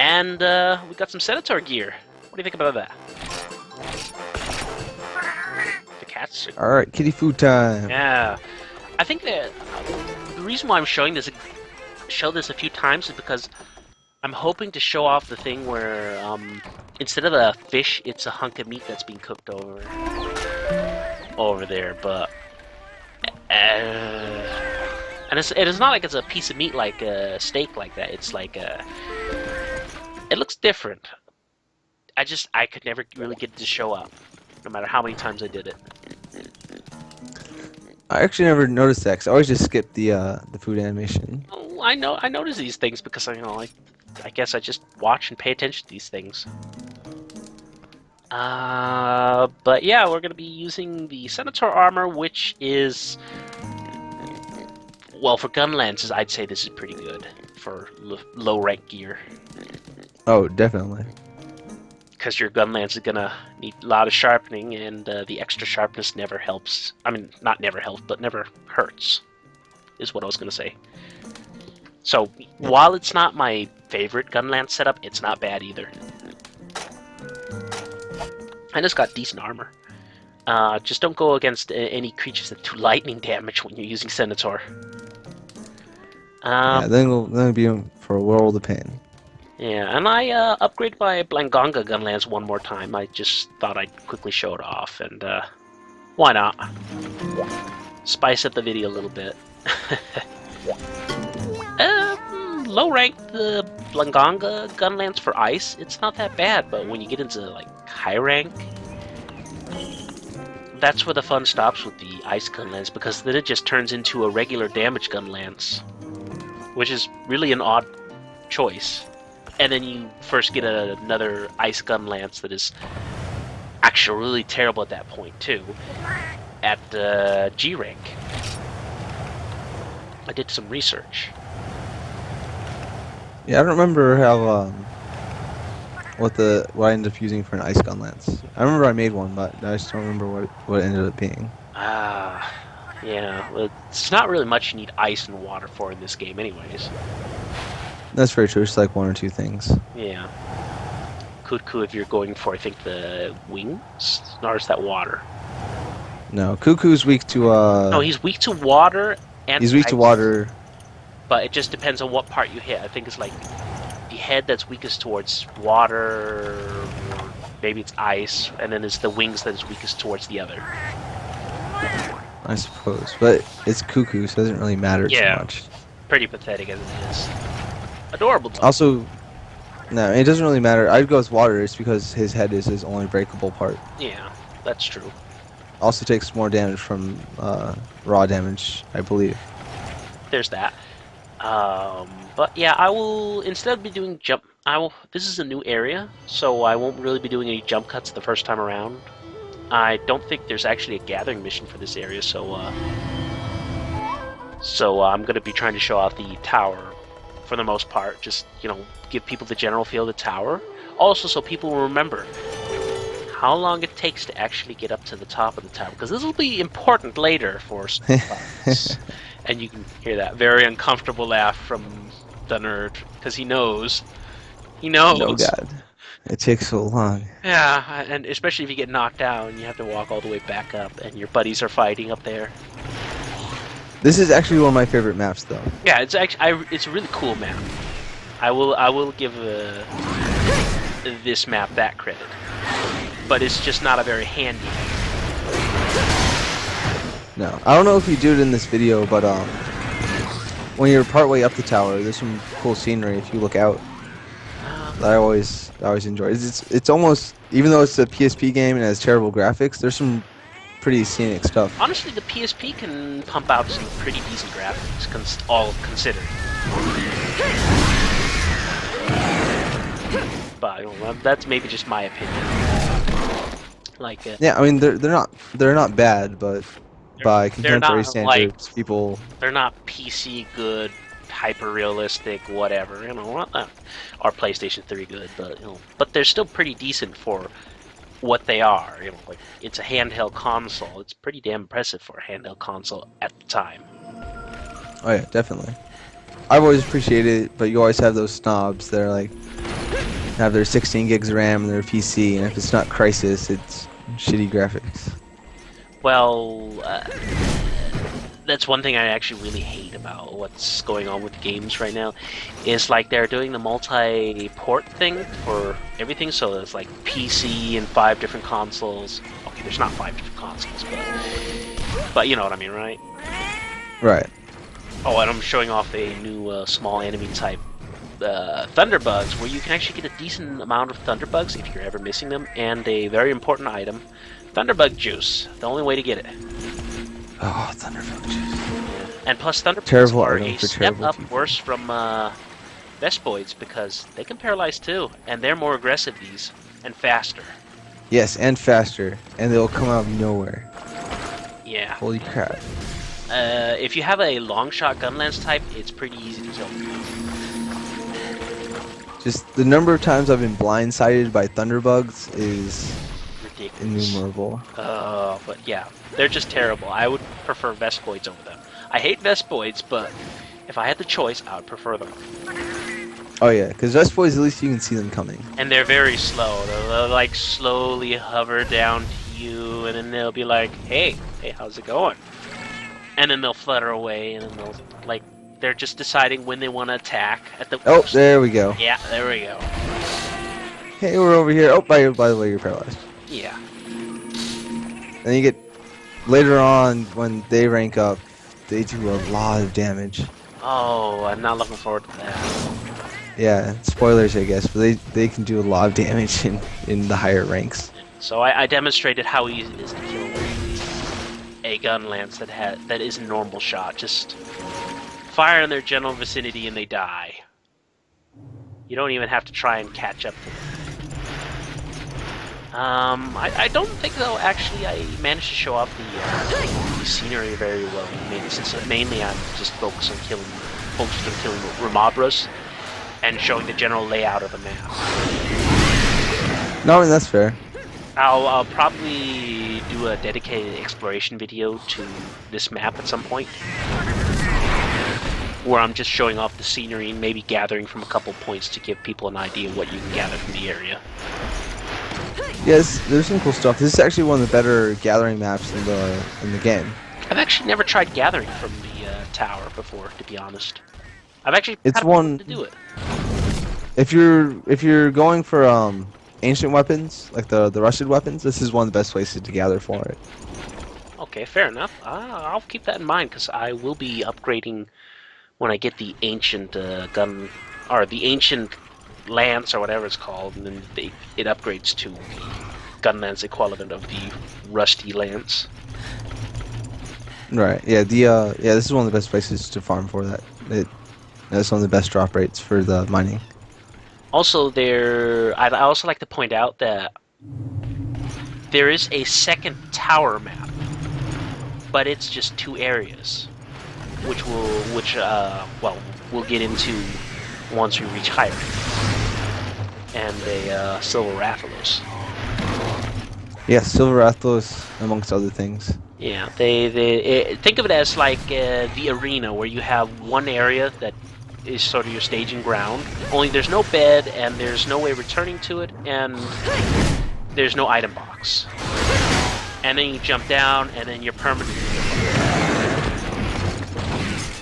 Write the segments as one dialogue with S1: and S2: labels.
S1: And we got some Senator gear. What do you think about that? The cats.
S2: All right, kitty food time.
S1: Yeah. I think that the reason why I'm showing this, show this a few times, is because I'm hoping to show off the thing where instead of a fish, it's a hunk of meat that's being cooked over there. But and it's not like it's a piece of meat like a steak like that. It's like it looks different. I could never really get it to show up, no matter how many times I did it.
S2: I actually never noticed that, 'cause I always just skip the food animation.
S1: Oh, I notice these things because I guess I just watch and pay attention to these things. But yeah, we're gonna be using the Senator armor, which is, well, for gun lances, I'd say this is pretty good for low rank gear.
S2: Oh, definitely.
S1: Because your gun lance is gonna need a lot of sharpening, and the extra sharpness never helps. I mean, not never helps, but never hurts, is what I was gonna say. So, while it's not my favorite gun lance setup, it's not bad either. And it's got decent armor. Just don't go against any creatures that do lightning damage when you're using Senator.
S2: Yeah, then we'll be in for a world of pain.
S1: Yeah, and I upgraded my Blangonga gun lance one more time. I just thought I'd quickly show it off, and why not? Spice up the video a little bit. Low rank, the Blangonga gun lance for ice, it's not that bad, but when you get into like high rank, that's where the fun stops with the ice gun lance, because then it just turns into a regular damage gun lance, which is really an odd choice. And then you first get another ice gun lance that is actually really terrible at that point too, at G rank. I did some research.
S2: Yeah, I don't remember how what I ended up using for an ice gun lance. I remember I made one, but I just don't remember what it ended up being.
S1: Yeah, well, it's not really much you need ice and water for in this game anyways.
S2: That's very true. It's like one or two things.
S1: Yeah. Cuckoo if you're going for, I think, the wings? Or is that water?
S2: No, Cuckoo's weak to
S1: No, he's weak to water and
S2: he's weak
S1: ice,
S2: to water.
S1: but it just depends on what part you hit. I think it's like the head that's weakest towards water, or maybe it's ice, and then it's the wings that is weakest towards the other.
S2: I suppose, but it's Cuckoo, so it doesn't really matter too much.
S1: Pretty pathetic as it is. Adorable dog.
S2: Also, no, it doesn't really matter. I'd go with water, it's because his head is his only breakable part.
S1: Yeah, that's true.
S2: Also takes more damage from raw damage, I believe.
S1: There's that. But yeah, I will, instead of be doing jump, this is a new area, so I won't really be doing any jump cuts the first time around. I don't think there's actually a gathering mission for this area, so I'm going to be trying to show off the tower for the most part. Just, give people the general feel of the tower. Also, so people will remember how long it takes to actually get up to the top of the tower, because this will be important later for us. And you can hear that very uncomfortable laugh from the nerd, because he knows. He knows.
S2: Oh god. It takes so long.
S1: Yeah, and especially if you get knocked down, you have to walk all the way back up, and your buddies are fighting up there.
S2: This is actually one of my favorite maps, though.
S1: Yeah, it's actually it's a really cool map. I will give this map that credit, but it's just not a very handy.
S2: No, I don't know if you do it in this video, but when you're partway up the tower, there's some cool scenery if you look out. That I always enjoy. It's almost, even though it's a PSP game and has terrible graphics, there's some pretty scenic stuff.
S1: Honestly, the PSP can pump out some pretty decent graphics, all considered. But that's maybe just my opinion. Like,
S2: yeah, I mean they're not bad, but by contemporary standards, people,
S1: they're not PC good, hyper realistic, whatever. Or PlayStation 3 good, but they're still pretty decent for what they are. Like, it's a handheld console. It's pretty damn impressive for a handheld console at the time.
S2: Oh yeah, definitely. I've always appreciated it, but you always have those snobs that are like, have their 16 gigs of RAM and their PC, and if it's not Crisis, it's shitty graphics.
S1: Well, that's one thing I actually really hate about what's going on with games right now, is like they're doing the multi-port thing for everything, so there's like PC and 5 different consoles. Okay, there's not 5 different consoles, but you know what I mean, right?
S2: Right.
S1: Oh, and I'm showing off a new small enemy type, Thunderbugs, where you can actually get a decent amount of Thunderbugs if you're ever missing them, and a very important item, Thunderbug Juice. The only way to get it.
S2: Oh, Thunderbug Juice.
S1: And plus, Thunderbugs
S2: Terrible
S1: are
S2: item
S1: a
S2: for
S1: step
S2: terrible
S1: up
S2: people.
S1: worse from Vespoids, because they can paralyze too, and they're more aggressive, these, and faster.
S2: Yes, and faster, and they'll come out of nowhere.
S1: Yeah.
S2: Holy crap.
S1: If you have a long shot gun lance type, it's pretty easy to kill.
S2: Just the number of times I've been blindsided by Thunderbugs is
S1: Ridiculous.
S2: innumerable.
S1: But yeah, they're just terrible. I would prefer Vespoids over them. I hate Vespoids, but if I had the choice, I would prefer them.
S2: Oh yeah, because Vespoids, at least you can see them coming.
S1: And they're very slow. They'll like slowly hover down to you, and then they'll be like, hey, how's it going? And then they'll flutter away, and then they'll, like, they're just deciding when they want to attack at the...
S2: Oh, there we go.
S1: Yeah, there we go.
S2: Hey, we're over here. Oh, by the way, you're paralyzed.
S1: Yeah.
S2: And you get, later on, when they rank up, they do a lot of damage.
S1: Oh, I'm not looking forward to that.
S2: Yeah, spoilers, I guess, but they can do a lot of damage in the higher ranks.
S1: So I demonstrated how easy it is to kill a gun lance that is a normal shot. Just fire in their general vicinity and they die. You don't even have to try and catch up to them. I don't think though. Actually, I managed to show off the scenery very well. Since mainly I'm just focused on killing Ramabras and showing the general layout of the map.
S2: No, I mean, that's fair.
S1: I'll probably do a dedicated exploration video to this map at some point, where I'm just showing off the scenery and maybe gathering from a couple points to give people an idea of what you can gather from the area.
S2: Yes, there's some cool stuff. This is actually one of the better gathering maps in the game.
S1: I've actually never tried gathering from the tower before, to be honest. I've actually
S2: It's
S1: had
S2: one
S1: to do it.
S2: If you're going for ancient weapons, like the rusted weapons, this is one of the best places to gather for it.
S1: Okay, fair enough. I'll keep that in mind because I will be upgrading when I get the ancient gun, or the ancient lance, or whatever it's called, and then it upgrades to the gun lance equivalent of the rusty lance.
S2: Right. Yeah. Yeah. This is one of the best places to farm for that. That's one of the best drop rates for the mining.
S1: Also, I'd also like to point out that there is a second tower map, but it's just 2 areas, which we'll get into once we reach higher, and a Silver Rathalos.
S2: Yes, Silver Rathalos, amongst other things.
S1: Yeah, think of it as like the arena, where you have one area that is sort of your staging ground. Only there's no bed, and there's no way returning to it, and there's no item box. And then you jump down, and then you're permanently.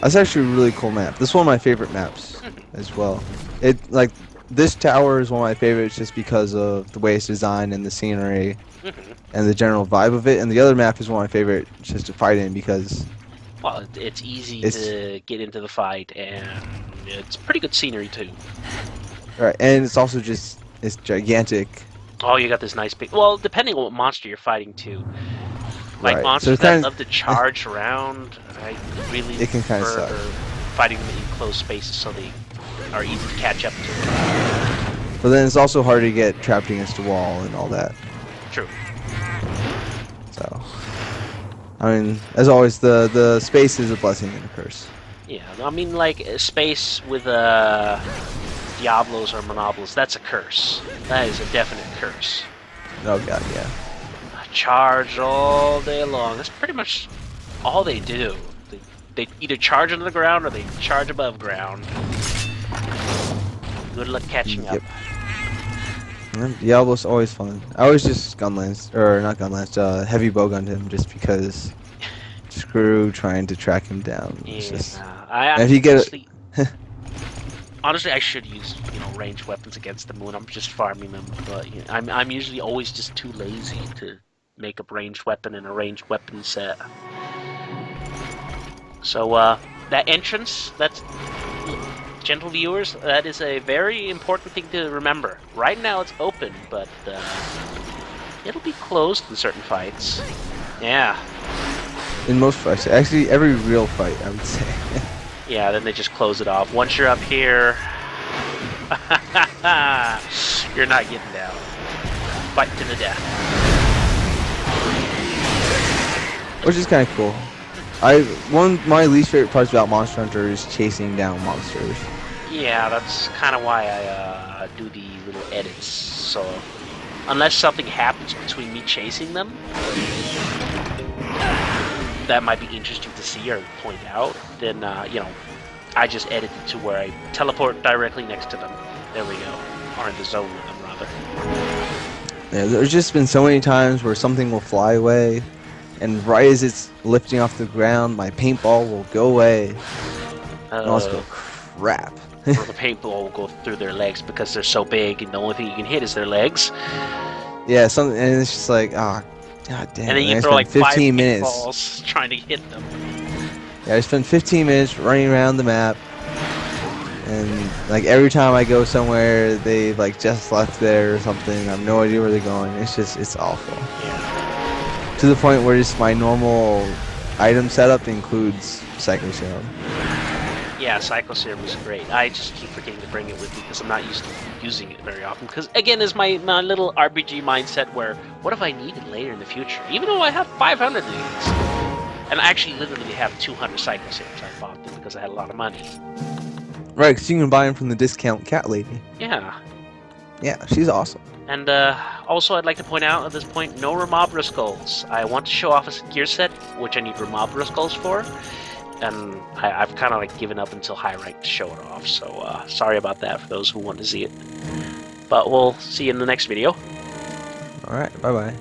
S2: That's actually a really cool map. This is one of my favorite maps as well. This tower is one of my favorites just because of the way it's designed and the scenery and the general vibe of it. And the other map is one of my favorite just to fight in because...
S1: Well, it's easy to get into the fight, and it's pretty good scenery too.
S2: Right, and it's also just, it's gigantic.
S1: Oh, you got this nice big... Well, depending on what monster you're fighting too. Like
S2: Right,
S1: monsters
S2: so
S1: that love to charge around, I really
S2: It can kinda
S1: prefer
S2: suck.
S1: fighting them in closed spaces so they are easy to catch up to.
S2: But then it's also hard to get trapped against a wall and all that.
S1: True.
S2: So, I mean, as always, the space is a blessing and a curse.
S1: Yeah, I mean, like, space with Diablos or Monobolos, that's a curse. That is a definite curse.
S2: Oh god, yeah.
S1: Charge all day long. That's pretty much all they do. They either charge under the ground or they charge above ground. Good luck catching up.
S2: Yep. Diablo's always fun. I always just gunlance, or not gunlance, heavy bowgunned him just because screw trying to track him down. It's
S1: Yeah,
S2: just,
S1: I
S2: and if you get
S1: honestly, honestly, I should use ranged weapons against them when I'm just farming them, but I'm usually always just too lazy to make a ranged weapon and a ranged weapon set. So that entrance, that's gentle viewers, that is a very important thing to remember. Right now it's open, but it'll be closed in certain fights. Yeah.
S2: in most fights, actually every real fight, I would say.
S1: Yeah, then they just close it off. Once you're up here, you're not getting down. Fight to the death.
S2: Which is kind of cool. One of my least favorite parts about Monster Hunter is chasing down monsters.
S1: Yeah, that's kind of why I do the little edits. So, unless something happens between me chasing them, that might be interesting to see or point out, then, I just edit it to where I teleport directly next to them. There we go. Or in the zone with them, rather.
S2: Yeah, there's just been so many times where something will fly away, and right as it's lifting off the ground, my paintball will go away. And I'll just go, crap.
S1: Or the paintball will go through their legs because they're so big, and the only thing you can hit is their legs.
S2: Yeah, and it's just like, ah, god damn.
S1: And then you
S2: I
S1: throw like
S2: spent
S1: 5
S2: minutes.
S1: paintballs trying to hit them.
S2: Yeah, I spent 15 minutes running around the map, and like every time I go somewhere, they like just left there or something. I have no idea where they're going. It's awful.
S1: Yeah.
S2: To the point where just my normal item setup includes Psycho Serum.
S1: Yeah, Psycho Serum is great. I just keep forgetting to bring it with me because I'm not used to using it very often. Because again, is my little RPG mindset where, what if I need it later in the future? Even though I have 500 of these. And I actually literally have 200 Psycho Serums. I bought them because I had a lot of money.
S2: Right, because you can buy them from the discount cat lady.
S1: Yeah.
S2: Yeah, she's awesome.
S1: And also, I'd like to point out at this point, no Ramabra skulls. I want to show off a gear set, which I need Ramabra skulls for. And I've kind of like given up until high rank to show it off. So sorry about that for those who want to see it. But we'll see you in the next video.
S2: Alright, bye-bye.